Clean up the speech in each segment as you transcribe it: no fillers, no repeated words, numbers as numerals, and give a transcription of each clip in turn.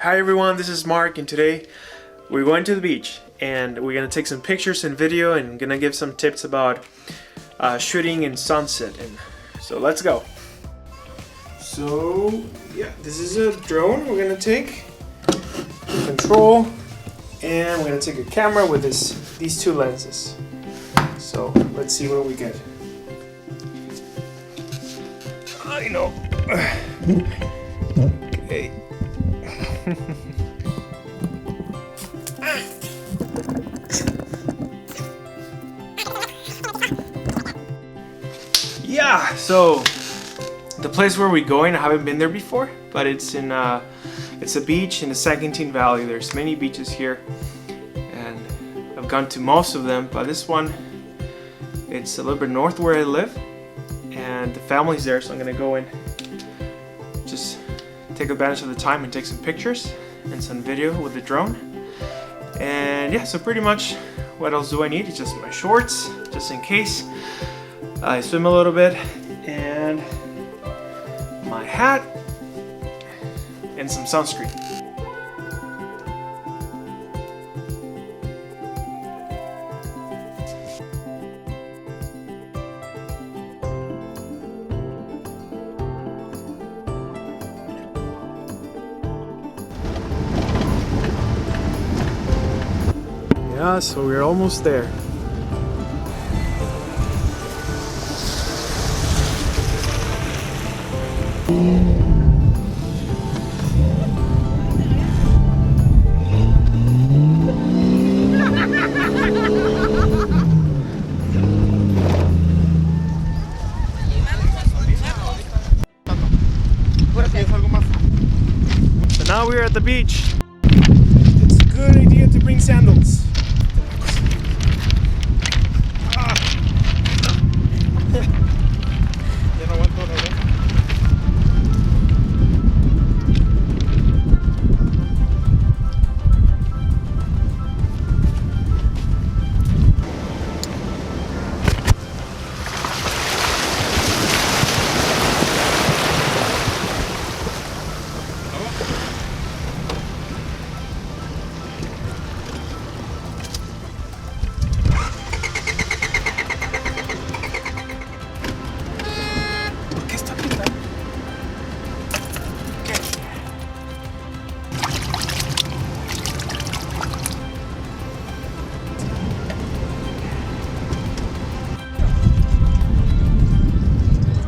Hi everyone, this is Mark, and today we're going to the beach and we're gonna take some pictures and video and gonna give some tips about shooting in sunset. And so let's go. So yeah, this is a drone we're gonna take, control, and we're gonna take a camera with these two lenses. So let's see what we get. I know. Okay. Yeah, so the place where we're going, I haven't been there before, but it's in it's a beach in the Saguenay Valley. There's many beaches here, and I've gone to most of them, but this one, it's a little bit north where I live, and the family's there, so I'm gonna go in, just take advantage of the time and take some pictures and some video with the drone. And yeah, so pretty much what else do I need? It's just my shorts, just in case I swim a little bit, and my hat and some sunscreen. Yeah, so we're almost there. So now we're at the beach. It's a good idea to bring sandals.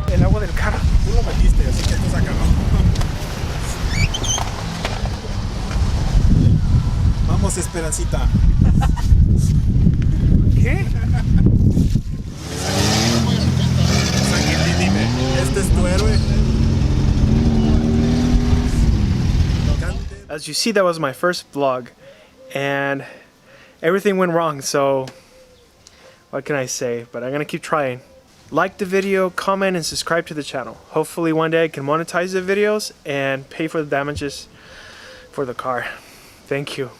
El agua del carro. Tú lo metiste, así que esto se acabó. Vamos, Esperancita. ¿Qué? Dime, ¿este es tu héroe? As you see, that was my first vlog, and everything went wrong, so what can I say? But I'm gonna keep trying. Like the video, comment, and subscribe to the channel. Hopefully one day I can monetize the videos and pay for the damages for the car. Thank you.